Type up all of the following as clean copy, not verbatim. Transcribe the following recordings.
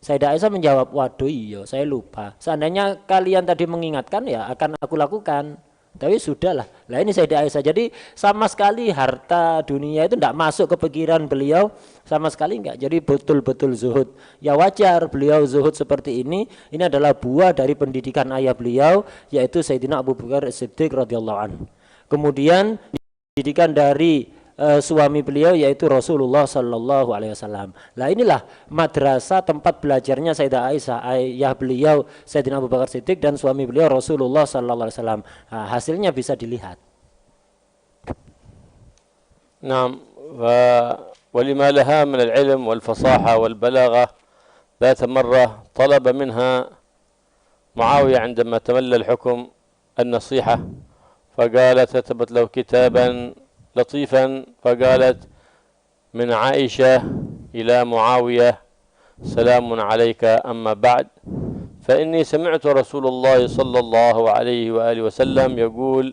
Sayyidah Aisyah menjawab, waduh iya saya lupa. Seandainya kalian tadi mengingatkan ya akan aku lakukan. Tapi sudahlah. Lah ini Sayyidah Aisyah. Jadi sama sekali harta dunia itu tidak masuk ke pikiran beliau sama sekali enggak. Jadi betul-betul zuhud. Ya wajar beliau zuhud seperti ini. Ini adalah buah dari pendidikan ayah beliau yaitu Sayyidina Abu Bakar As-Siddiq radhiyallahu anhu. Kemudian pendidikan dari suami beliau yaitu Rasulullah Sallallahu Alaihi Wasallam. Nah inilah madrasah tempat belajarnya Sayyidah Aisyah, ayah beliau Sayyidina Abu Bakar Siddiq dan suami beliau Rasulullah Sallallahu Alaihi Wasallam. Nah, hasilnya bisa dilihat. نعم. ولما لها من العلم والفصاحة والبلاغة ذات مرة طلب منها معاوية عندما تولى الحكم النصيحة فقالت كتبت له كتابا لطيفا فقالت من عائشة إلى معاوية سلام عليك أما بعد فإني سمعت رسول الله صلى الله عليه وآله وسلم يقول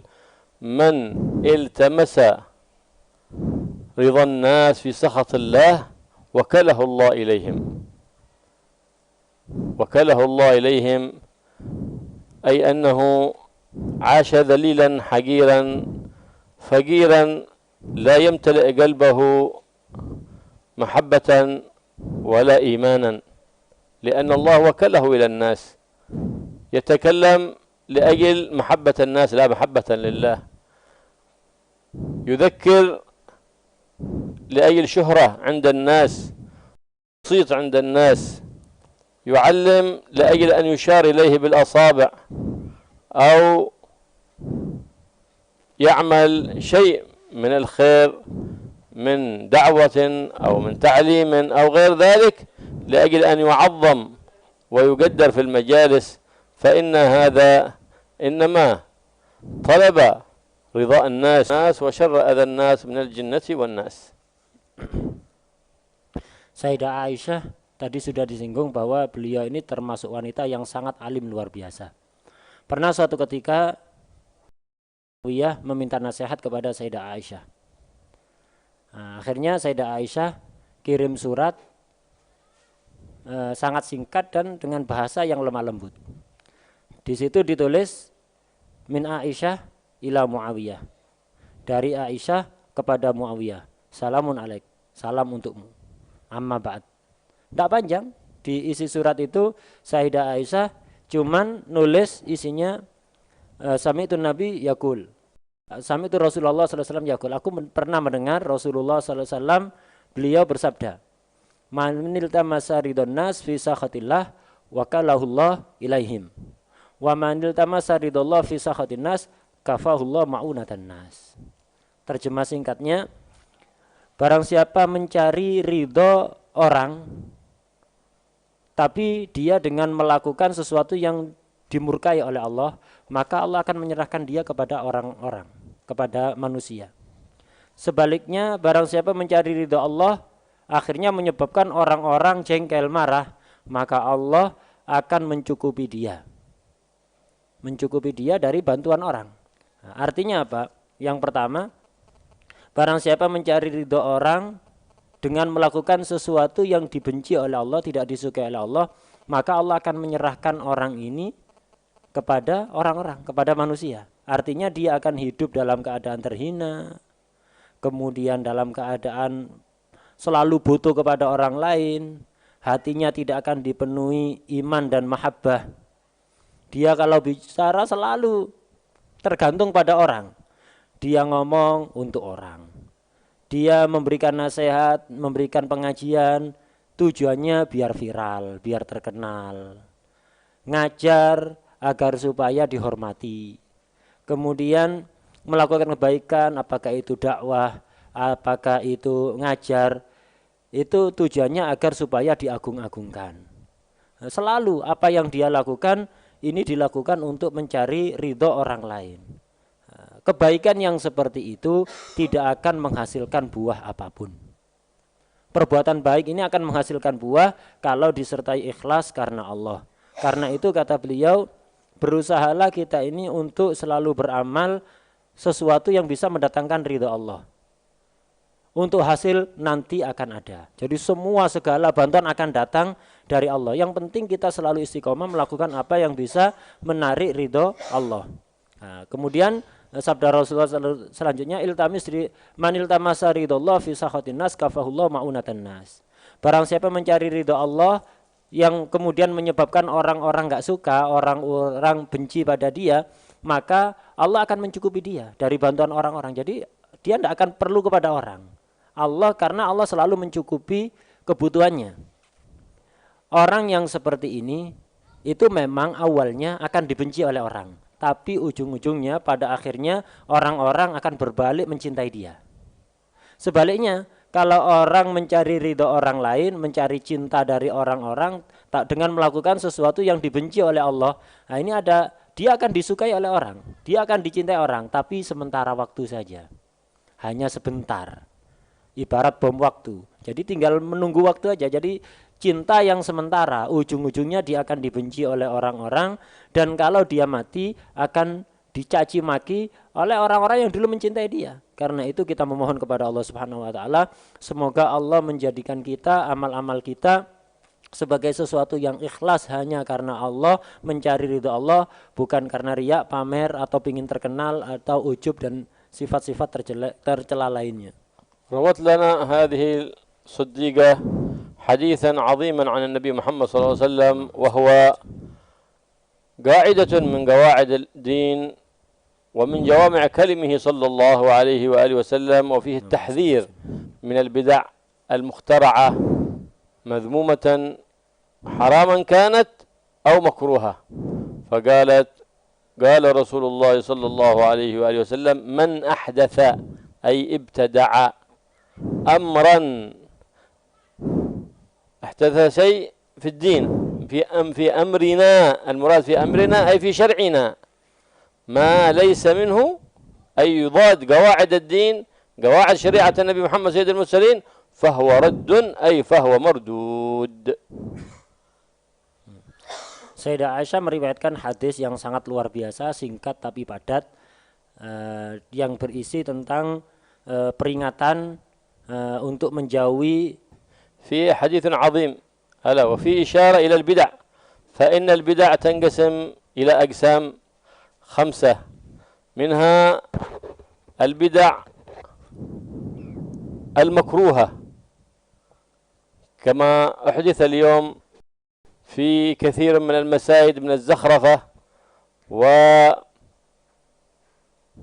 من التمس رضا الناس في سخط الله وكله الله إليهم وكله الله إليهم أي أنه عاش ذليلا حقيرا فقيرا لا يمتلئ قلبه محبة ولا إيمانا لأن الله وكله إلى الناس يتكلم لأجل محبة الناس لا محبة لله يذكر لأجل شهرة عند الناس صيت عند الناس يعلم لأجل أن يشار إليه بالأصابع أو يعمل شيء من الخير من دعوة أو من تعليم أو غير ذلك لأجل أن يعظم ويقدر في المجالس فإن هذا إنما طلب رضاء الناس وشر أذى الناس من الجنة والناس. Sayyidah Aisyah tadi sudah disinggung bahwa beliau ini termasuk wanita yang sangat alim luar biasa. Pernah suatu ketika Muawiyah meminta nasihat kepada Sayyidah Aisyah. Nah, akhirnya Sayyidah Aisyah kirim surat sangat singkat dan dengan bahasa yang lemah lembut. Di situ ditulis min Aisyah ila Muawiyah. Dari Aisyah kepada Muawiyah. Salamun alaik. Salam untukmu. Amma ba'd. Tidak panjang. Di isi surat itu Sayyidah Aisyah cuman nulis isinya Sami'tu Nabi yaqul. Sami'tu Rasulullah sallallahu alaihi wasallam yaqul. Aku pernah mendengar Rasulullah sallallahu alaihi wasallam beliau bersabda, "Man iltamasa ridwan nas fi sakhatillah wa kalahullah ilaihim. Wa man iltamasa ridallah fi sakhatin nas kafahullah ma'unatan nas." Terjemah singkatnya, barang siapa mencari ridho orang tapi dia dengan melakukan sesuatu yang dimurkai oleh Allah, maka Allah akan menyerahkan dia kepada orang-orang, kepada manusia. Sebaliknya, barang siapa mencari ridha Allah, akhirnya menyebabkan orang-orang jengkel marah, maka Allah akan mencukupi dia. Mencukupi dia dari bantuan orang. Nah, artinya apa? Yang pertama, barang siapa mencari ridha orang dengan melakukan sesuatu yang dibenci oleh Allah, tidak disukai oleh Allah, maka Allah akan menyerahkan orang ini kepada orang-orang, kepada manusia. Artinya dia akan hidup dalam keadaan terhina, kemudian dalam keadaan selalu butuh kepada orang lain, hatinya tidak akan dipenuhi iman dan mahabbah. Dia kalau bicara selalu tergantung pada orang. Dia ngomong untuk orang. Dia memberikan nasihat, memberikan pengajian, tujuannya biar viral, biar terkenal. Ngajar agar supaya dihormati. Kemudian melakukan kebaikan, apakah itu dakwah, apakah itu ngajar, itu tujuannya agar supaya diagung-agungkan. Selalu apa yang dia lakukan, ini dilakukan untuk mencari ridho orang lain. Kebaikan yang seperti itu tidak akan menghasilkan buah apapun. Perbuatan baik ini akan menghasilkan buah kalau disertai ikhlas karena Allah. Karena itu kata beliau, berusahalah kita ini untuk selalu beramal sesuatu yang bisa mendatangkan ridha Allah. untuk hasil nanti akan ada. Jadi semua segala bantuan akan datang dari Allah. Yang penting kita selalu istiqomah melakukan apa yang bisa menarik ridho Allah. Nah, kemudian sabda Rasulullah selanjutnya, manil tamasa ridhollah fi sakhatin nas kafahullah ma'unatan nas. Barang siapa mencari ridho Allah yang kemudian menyebabkan orang-orang enggak suka, orang-orang benci pada dia, maka Allah akan mencukupi dia dari bantuan orang-orang. Jadi dia tidak akan perlu kepada orang. Karena Allah selalu mencukupi kebutuhannya. Orang yang seperti ini itu memang awalnya akan dibenci oleh orang, tapi ujung-ujungnya pada akhirnya orang-orang akan berbalik mencintai dia. Sebaliknya, kalau orang mencari ridho orang lain, mencari cinta dari orang-orang dengan melakukan sesuatu yang dibenci oleh Allah, nah ini dia akan disukai oleh orang, dia akan dicintai orang, tapi sementara waktu saja, hanya sebentar. Ibarat bom waktu, jadi tinggal menunggu waktu aja. Jadi cinta yang sementara, ujung-ujungnya dia akan dibenci oleh orang-orang, dan kalau dia mati akan dicaci maki oleh orang-orang yang dulu mencintai dia. Karena itu kita memohon kepada Allah Subhanahu wa taala, semoga Allah menjadikan kita, amal-amal kita sebagai sesuatu yang ikhlas hanya karena Allah, mencari ridho Allah, bukan karena riya, pamer atau ingin terkenal atau ujub dan sifat-sifat tercela lainnya. روت لنا هذه الصديقة حديثا عظيما عن النبي محمد صلى الله عليه وسلم، وهو قاعدة من قواعد الدين ومن جوامع كلمه صلى الله عليه وآله وسلم، وفيه التحذير من البدع المخترعة مذمومة حراما كانت أو مكروهة. قال رسول الله صلى الله عليه وآله وسلم: من أحدث أي ابتدع أمرا، احدث شيء في الدين في أمرنا، المراد في أمرنا أي في شرعنا، ما ليس منه أي يضاد قواعد الدين، قواعد شريعة النبي محمد سيد المرسلين، فهو رد أي فهو مردود. Sayyidah Aisyah meriwayatkan hadis yang sangat luar biasa, singkat tapi padat, yang berisi tentang peringatan untuk menjauhi. في حديث عظيم ألا وفي إشارة إلى البدع، فإن البدع تنقسم إلى أقسام 5، منها البدع المكروهة كما أحدث اليوم في كثير من المساجد من الزخرفة وما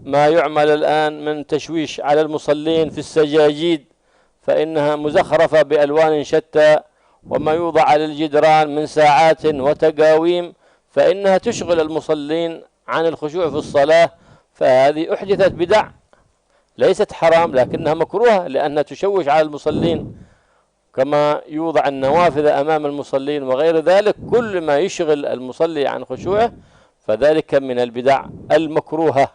يعمل الآن من تشويش على المصلين في السجاجيد، فإنها مزخرفة بألوان شتى، وما يوضع على الجدران من ساعات وتقاويم، فإنها تشغل المصلين عن الخشوع في الصلاة. فهذه أحدثت بدع ليست حرام لكنها مكروهة لأنها تشوش على المصلين، كما يوضع النوافذ أمام المصلين وغير ذلك. كل ما يشغل المصلي عن خشوعه فذلك من البدع المكروهة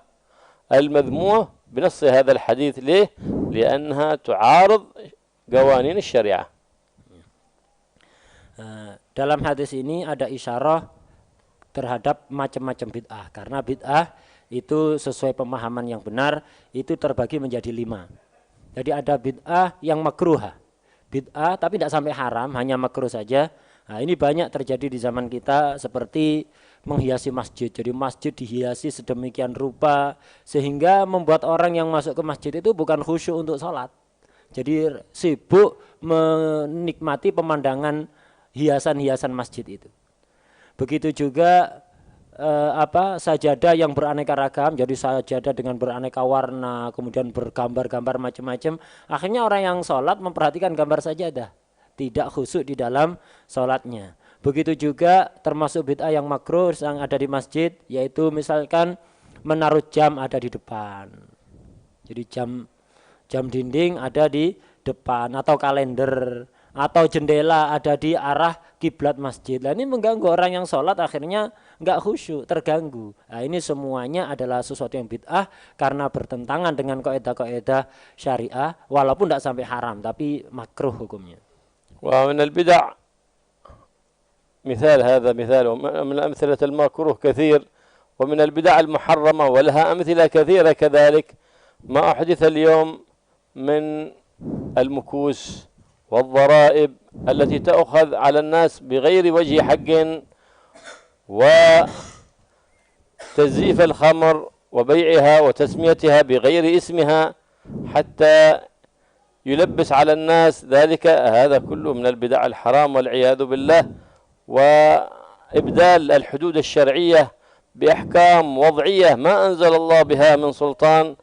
المذمومة بنص هذا الحديث. ليه؟ لأنها تعارض قوانين الشريعة. Dalam hadis ini ada isyarah terhadap macam-macam bid'ah, karena bid'ah itu sesuai pemahaman yang benar itu terbagi menjadi 5. Jadi ada bid'ah yang makruhah, bid'ah tapi tidak sampai haram, hanya makruh saja. Nah, ini banyak terjadi di zaman kita, seperti menghiasi masjid. Jadi masjid dihiasi sedemikian rupa sehingga membuat orang yang masuk ke masjid itu bukan khusyuk untuk sholat. Jadi sibuk menikmati pemandangan hiasan-hiasan masjid itu. Begitu juga sajadah yang beraneka ragam, jadi sajadah dengan beraneka warna, kemudian bergambar-gambar macam-macam. Akhirnya orang yang sholat memperhatikan gambar sajadah, tidak khusyuk di dalam sholatnya. Begitu juga termasuk bid'ah yang makruh yang ada di masjid, yaitu misalkan menaruh jam ada di depan. Jadi jam dinding ada di depan, atau kalender, atau jendela ada di arah kiblat masjid. Nah, ini mengganggu orang yang sholat, akhirnya nggak khusyuk, terganggu. Nah, ini semuanya adalah sesuatu yang bid'ah karena bertentangan dengan kaidah-kaidah syariah, walaupun tidak sampai haram, tapi makruh hukumnya. Wa min al-bid'ah مثال هذا مثال ومن أمثلة المكروه كثير، ومن البدع المحرمة ولها أمثلة كثيرة كذلك. ما أحدث اليوم من المكوس والضرائب التي تؤخذ على الناس بغير وجه حق، وتزييف الخمر وبيعها وتسميتها بغير اسمها حتى يلبس على الناس ذلك، هذا كله من البدع الحرام والعياذ بالله. وإبدال الحدود الشرعية بأحكام وضعية ما أنزل الله بها من سلطان،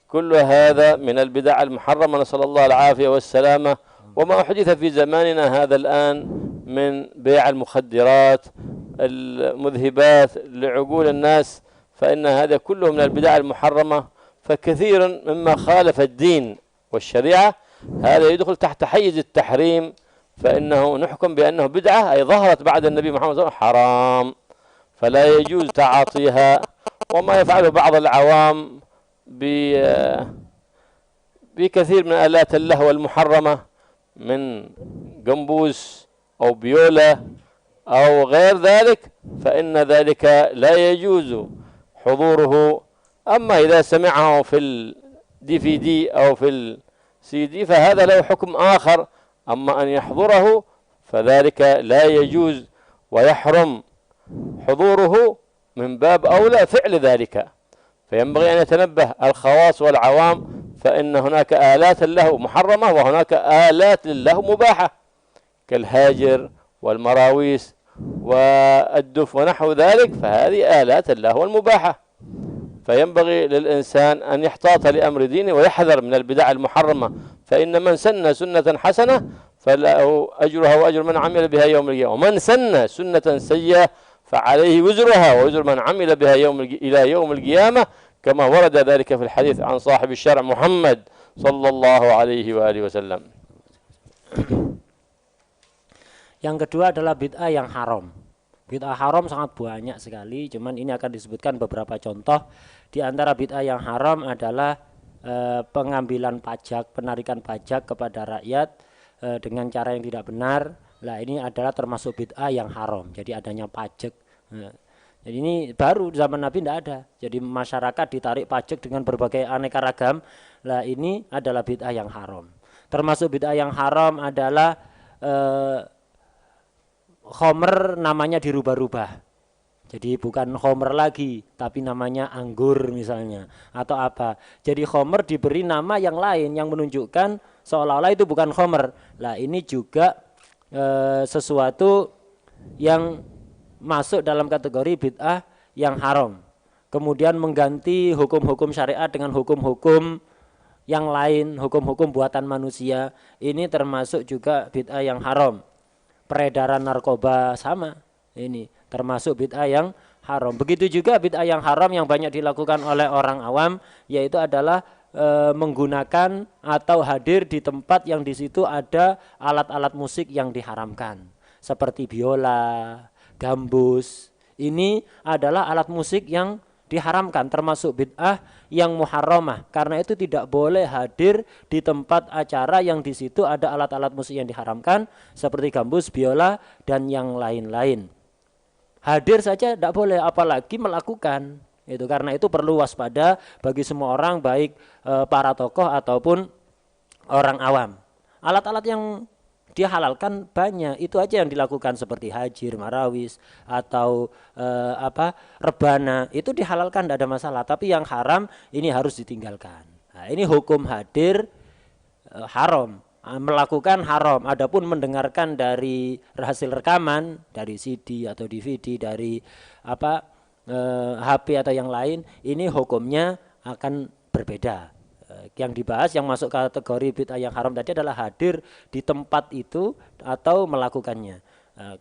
كل هذا من البدع المحرمة، نسأل الله العافية والسلامة. وما حدث في زماننا هذا الآن من بيع المخدرات المذهبات لعقول الناس، فإن هذا كله من البدع المحرمة. فكثيرا مما خالف الدين والشريعة هذا يدخل تحت حيز التحريم، فإنه نحكم بأنه بدعة، أي ظهرت بعد النبي محمد صلى الله عليه وسلم حرام، فلا يجوز تعاطيها. وما يفعله بعض العوام بكثير من آلات اللهو المحرمة من قنبوس أو بيولا أو غير ذلك، فإن ذلك لا يجوز حضوره. أما إذا سمعه في الدي في دي أو في السي دي فهذا له حكم آخر، أما أن يحضره فذلك لا يجوز ويحرم حضوره، من باب أولى فعل ذلك. فينبغي أن يتنبه الخواص والعوام، فإن هناك آلات له محرمة وهناك آلات له مباحة كالهاجر والمراويس والدف ونحو ذلك، فهذه آلات له المباحة. فينبغي للإنسان أن يحتاط لأمر دينه ويحذر من البدع المحرمة، فإن من سن سنة حسنة فله أجرها وأجر من عمل بها يوم القيامة، ومن سن سنة سيئة فعليه وزرها ووزر من عمل بها إلى يوم القيامة، كما ورد ذلك في الحديث عن صاحب الشرع محمد صلى الله عليه وآله وسلم. Yang kedua adalah bid'ah yang haram. Bid'ah haram sangat banyak sekali, cuman ini akan disebutkan beberapa contoh. Di antara bid'ah yang haram adalah pengambilan pajak, penarikan pajak kepada rakyat dengan cara yang tidak benar. Nah, ini adalah termasuk bid'ah yang haram. Jadi adanya pajak. Jadi ini baru zaman Nabi tidak ada. Jadi masyarakat ditarik pajak dengan berbagai aneka ragam. Nah, ini adalah bid'ah yang haram. Termasuk bid'ah yang haram adalah khomer namanya dirubah-rubah. Jadi bukan khomer lagi, tapi namanya anggur misalnya atau apa. Jadi khomer diberi nama yang lain yang menunjukkan seolah-olah itu bukan khomer. Nah, ini juga sesuatu yang masuk dalam kategori bid'ah yang haram. Kemudian mengganti hukum-hukum syariat dengan hukum-hukum yang lain, hukum-hukum buatan manusia, ini termasuk juga bid'ah yang haram. Peredaran narkoba sama, ini termasuk bid'ah yang haram. Begitu juga bid'ah yang haram yang banyak dilakukan oleh orang awam, yaitu adalah menggunakan atau hadir di tempat yang di situ ada alat-alat musik yang diharamkan, seperti biola, gambus. Ini adalah alat musik yang diharamkan, termasuk bid'ah yang muharramah. Karena itu tidak boleh hadir di tempat acara yang di situ ada alat-alat musik yang diharamkan, seperti gambus, biola, dan yang lain-lain. Hadir saja tidak boleh, apalagi melakukan. Itu karena itu perlu waspada bagi semua orang, baik para tokoh ataupun orang awam. Alat-alat yang dia halalkan banyak, itu aja yang dilakukan seperti hajir, marawis atau rebana, itu dihalalkan, tidak ada masalah. Tapi yang haram ini harus ditinggalkan. Nah, ini hukum hadir haram, melakukan haram. Adapun mendengarkan dari hasil rekaman, dari CD atau DVD, dari HP atau yang lain, ini hukumnya akan berbeda. Yang dibahas, yang masuk kategori bid'ah yang haram tadi adalah hadir di tempat itu atau melakukannya.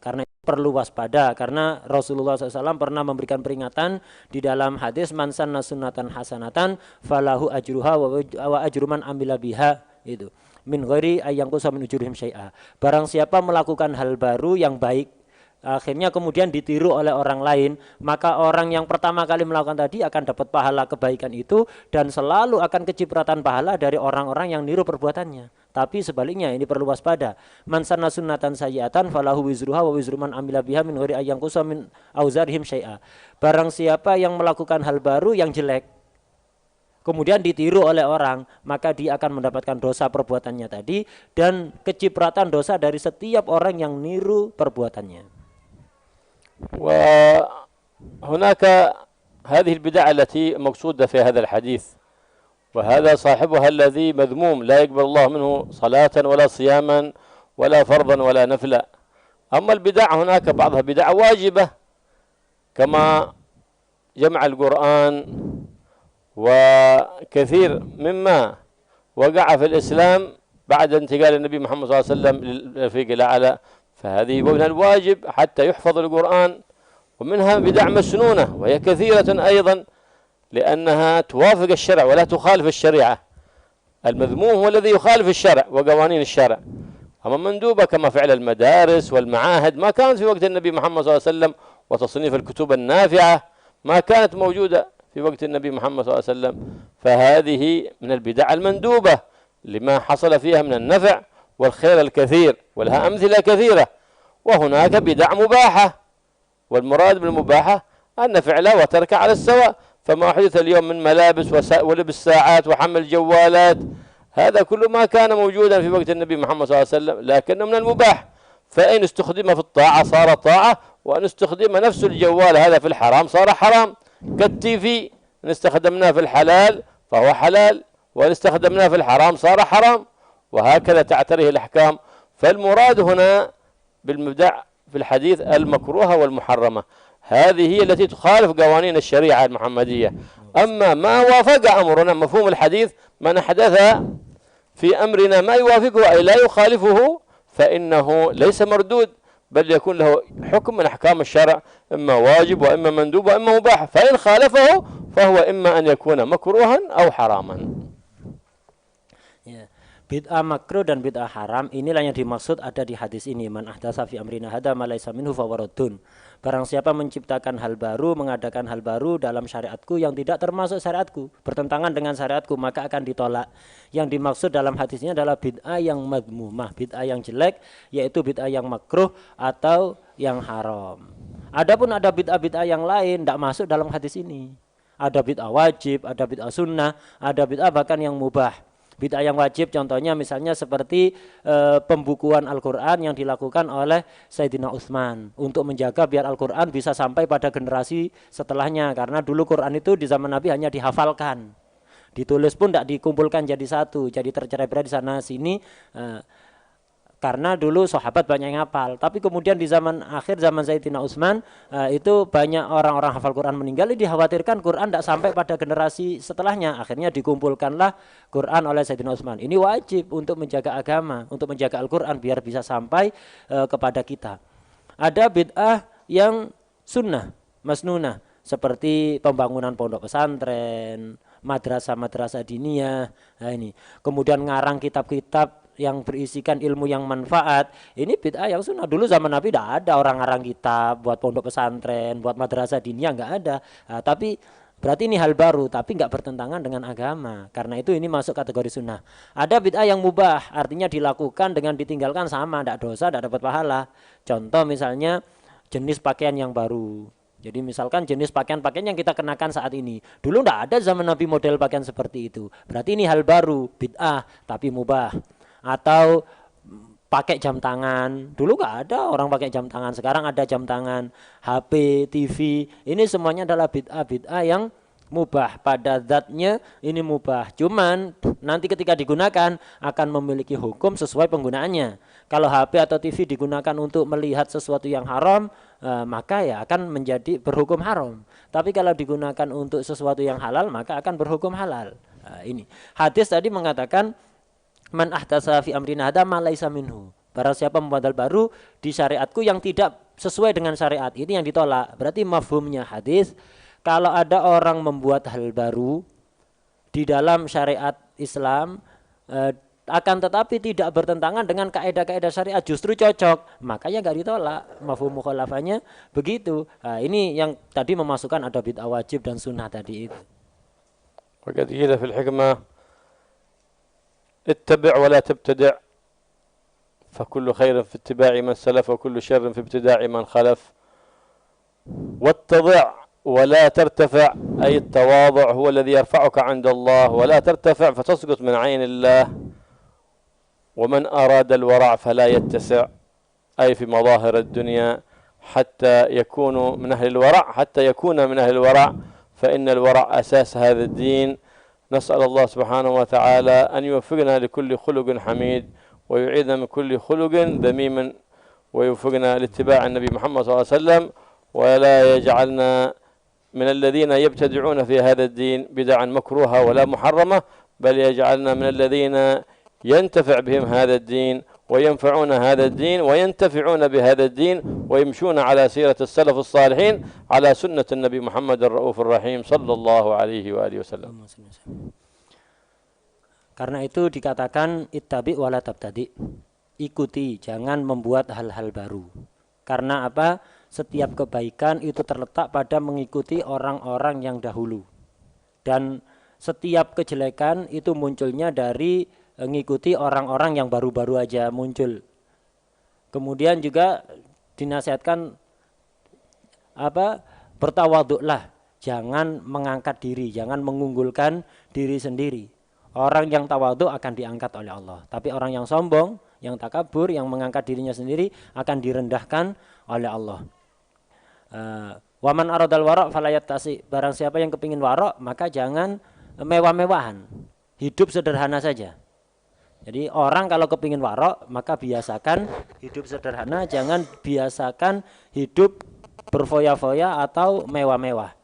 Karena itu perlu waspada, karena Rasulullah SAW pernah memberikan peringatan di dalam hadis, man sanna sunnatan hasanatan falahu ajruha wa ajru man amila biha, itu min ghairi ayyanqusa min ujurihim syai'a. Barang siapa melakukan hal baru yang baik, akhirnya kemudian ditiru oleh orang lain, maka orang yang pertama kali melakukan tadi akan dapat pahala kebaikan itu, dan selalu akan kecipratan pahala dari orang-orang yang niru perbuatannya. Tapi sebaliknya ini perlu waspada. Man sanna sunnatan sayyi'atan falahu wizruha wa wizru man amila biha min ghairi ayyanqusa min auzarihim syai'a. Barang siapa yang melakukan hal baru yang jelek, kemudian ditiru oleh orang, maka dia akan mendapatkan dosa perbuatannya tadi dan kecipratan dosa dari setiap orang yang niru perbuatannya. وهناك هذه البدع التي مقصودة في هذا الحديث، وهذا صاحبها الذي مذموم لا يقبل الله منه صلاة ولا صياما ولا فرضا ولا نفلا. أما البدع هناك بعضها بدع واجبة كما جمع القرآن وكثير مما وقع في الإسلام بعد انتقال النبي محمد صلى الله عليه وسلم للرفيق الأعلى، فهذه من الواجب حتى يحفظ القرآن. ومنها بدع مسنونة وهي كثيرة أيضا لأنها توافق الشرع ولا تخالف الشريعة. المذموم هو الذي يخالف الشرع وقوانين الشرع. أما مندوبة كما فعل المدارس والمعاهد ما كانت في وقت النبي محمد صلى الله عليه وسلم، وتصنيف الكتب النافعة ما كانت موجودة في وقت النبي محمد صلى الله عليه وسلم، فهذه من البدع المندوبة لما حصل فيها من النفع والخير الكثير، ولها أمثلة كثيرة. وهناك بدع مباحة، والمراد بالمباحة أن فعلها وتركها على السواء، فما حدث اليوم من ملابس ولبس ساعات وحمل جوالات، هذا كل ما كان موجودا في وقت النبي محمد صلى الله عليه وسلم لكنه من المباح، فإن استخدم في الطاعة صار طاعة، وأن استخدم نفس الجوال هذا في الحرام صار حرام. كالتيفي إن استخدمناه في الحلال فهو حلال، وإن استخدمناه في الحرام صار حرام، وهكذا تعتريه الأحكام. فالمراد هنا بالمبدع في الحديث المكروهة والمحرمة، هذه هي التي تخالف قوانين الشريعة المحمدية. أما ما وافق أمرنا مفهوم الحديث، من أحدث في أمرنا ما يوافقه أي لا يخالفه فإنه ليس مردود، بل يكون له حكم من أحكام الشرع، إما واجب وإما مندوب وإما مباح، فإن خالفه فهو إما أن يكون مكروها أو حراما. Bid'ah makruh dan bid'ah haram inilah yang dimaksud ada di hadis ini. Man ahdatsa fi amrina hadza ma laysa minhu fawaradun. Barang siapa menciptakan hal baru, mengadakan hal baru dalam syariatku yang tidak termasuk syariatku, bertentangan dengan syariatku, maka akan ditolak. Yang dimaksud dalam hadis ini adalah bid'ah yang madmumah, bid'ah yang jelek, yaitu bid'ah yang makruh atau yang haram. Adapun ada bid'ah-bid'ah yang lain tidak masuk dalam hadis ini. Ada bid'ah wajib, ada bid'ah sunnah, ada bid'ah bahkan yang mubah. Bid'ah yang wajib contohnya misalnya seperti pembukuan Al-Quran yang dilakukan oleh Sayyidina Utsman untuk menjaga biar Al-Quran bisa sampai pada generasi setelahnya, karena dulu Quran itu di zaman Nabi hanya dihafalkan, ditulis pun tidak dikumpulkan jadi satu, jadi tercerai-berai di sana sini, karena dulu sahabat banyak yang hafal. Tapi kemudian di zaman akhir zaman Sayyidina Utsman itu banyak orang-orang hafal Quran meninggal, dikhawatirkan Quran tidak sampai pada generasi setelahnya. Akhirnya dikumpulkanlah Quran oleh Sayyidina Utsman. Ini wajib untuk menjaga agama, untuk menjaga Al-Quran biar bisa sampai kepada kita. Ada bid'ah yang sunnah, masnunah, seperti pembangunan pondok pesantren, madrasah-madrasah diniyah. Nah ini. Kemudian ngarang kitab-kitab yang berisikan ilmu yang manfaat, ini bid'ah yang sunnah. Dulu zaman Nabi tidak ada orang ngarang kitab buat pondok pesantren, buat madrasah diniyah, nggak ada. Tapi berarti ini hal baru, tapi nggak bertentangan dengan agama. Karena itu ini masuk kategori sunnah. Ada bid'ah yang mubah, artinya dilakukan dengan ditinggalkan sama, tidak dosa, tidak dapat pahala. Contoh misalnya jenis pakaian yang baru. Jadi misalkan jenis pakaian-pakaian yang kita kenakan saat ini, dulu tidak ada zaman Nabi model pakaian seperti itu. Berarti ini hal baru, bid'ah tapi mubah. Atau pakai jam tangan, dulu nggak ada orang pakai jam tangan, sekarang ada jam tangan, HP, TV, ini semuanya adalah bid'ah yang mubah, pada zatnya ini mubah, cuman nanti ketika digunakan akan memiliki hukum sesuai penggunaannya. Kalau HP atau TV digunakan untuk melihat sesuatu yang haram, maka ya akan menjadi berhukum haram. Tapi kalau digunakan untuk sesuatu yang halal, maka akan berhukum halal. Ini hadis tadi mengatakan man ahdatsa fi amrina hadza ma laisa minhu. Barang siapa membuat hal baru di syariatku yang tidak sesuai dengan syariat, ini yang ditolak. Berarti mafhumnya hadis, kalau ada orang membuat hal baru di dalam syariat Islam, akan tetapi tidak bertentangan dengan kaidah-kaidah syariat, justru cocok, makanya enggak ditolak. Mafhum mukhalafahnya begitu. Ini yang tadi memasukkan ada bid'ah wajib dan sunnah tadi itu. وقد قيل في الحكمة اتبع ولا تبتدع فكل خير في اتباع من سلف وكل شر في ابتداع من خلف. واتضع ولا ترتفع، أي التواضع هو الذي يرفعك عند الله، ولا ترتفع فتسقط من عين الله. ومن أراد الورع فلا يتسع، أي في مظاهر الدنيا حتى يكون من أهل الورع، حتى يكون من أهل الورع، فإن الورع أساس هذا الدين. نسأل الله سبحانه وتعالى أن يوفقنا لكل خلق حميد، ويعيذنا من كل خلق ذميم، ويوفقنا لاتباع النبي محمد صلى الله عليه وسلم، ولا يجعلنا من الذين يبتدعون في هذا الدين بدعا مكروهة ولا محرمة، بل يجعلنا من الذين ينتفع بهم هذا الدين وينفعون هذا الدين وينتفعون بهذا الدين ويمشون على سيرة السلف الصالحين على سنة النبي محمد الرؤوف الرحيم صلى الله عليه وآله وسلم. Karena itu dikatakan ittabi wala tabtadi, ikuti, jangan membuat hal-hal baru. Karena apa? Setiap kebaikan itu terletak pada mengikuti orang-orang yang dahulu, dan setiap kejelekan itu munculnya dari mengikuti orang-orang yang baru-baru aja muncul. Kemudian juga dinasihatkan bertawaduklah, jangan mengangkat diri, jangan mengunggulkan diri sendiri. Orang yang tawaduk akan diangkat oleh Allah, tapi orang yang sombong, yang takabur, yang mengangkat dirinya sendiri akan direndahkan oleh Allah. Waman aradal warok falayattasi, barang siapa yang kepingin warok maka jangan mewah-mewahan, hidup sederhana saja. Jadi orang kalau kepingin warok maka biasakan hidup sederhana, jangan biasakan hidup berfoya-foya atau mewah-mewah.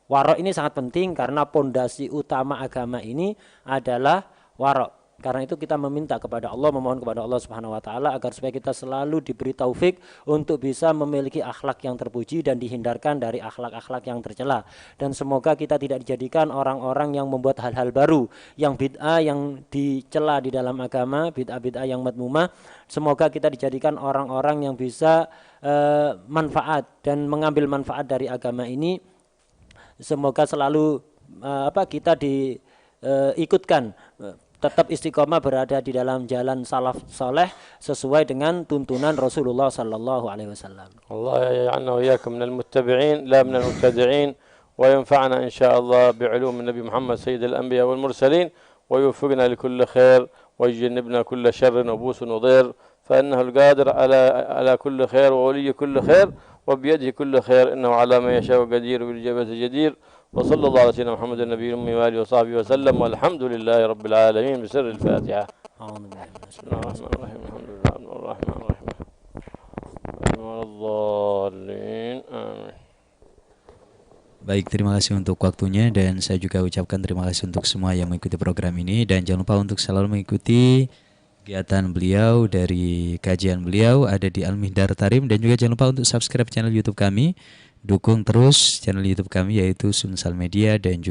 Warok ini sangat penting karena pondasi utama agama ini adalah warok. Karena itu kita meminta kepada Allah, memohon kepada Allah Subhanahu wa taala agar supaya kita selalu diberi taufik untuk bisa memiliki akhlak yang terpuji dan dihindarkan dari akhlak-akhlak yang tercela. Dan semoga kita tidak dijadikan orang-orang yang membuat hal-hal baru, yang bid'ah, yang dicela di dalam agama, bid'ah-bid'ah yang madmumah. Semoga kita dijadikan orang-orang yang bisa manfaat dan mengambil manfaat dari agama ini. Semoga selalu kita diikutkan tetap istiqomah berada di dalam jalan salaf soleh sesuai dengan tuntunan Rasulullah sallallahu alaihi wasallam. Allah yaj'alna wa iyyakum minal muttabi'in la minal mubtadi'in, wa yanfa'na insyaallah bi'ulum Nabi Muhammad sayyidil anbiya wal mursalin, wa yuwaffiqna likulli khair wa yujannibna kulla sharrin wa busun wa dhir, fa innahu al-qadir ala kulli khair wa waliyyu kulli khair wa biyadihi kulli khair, innahu ala ma yasha'u qadir wa bil ijabati jadir. وصلى الله على سيدنا محمد النبي الأمي وآله وصحبه وسلم، والحمد لله رب العالمين بسر الفاتحة. بسم الله الرحمن الرحيم، الحمد لله الرحمن الرحيم ولا الضالين آمين. Baik, terima kasih untuk waktunya, dan saya juga ucapkan terima kasih untuk semua yang mengikuti program ini, dan jangan lupa untuk selalu mengikuti kegiatan beliau dari kajian beliau ada di Al-Mihdar Tarim, dan juga jangan lupa untuk subscribe channel YouTube kami. Dukung terus channel YouTube kami yaitu Sunsal Media, dan juga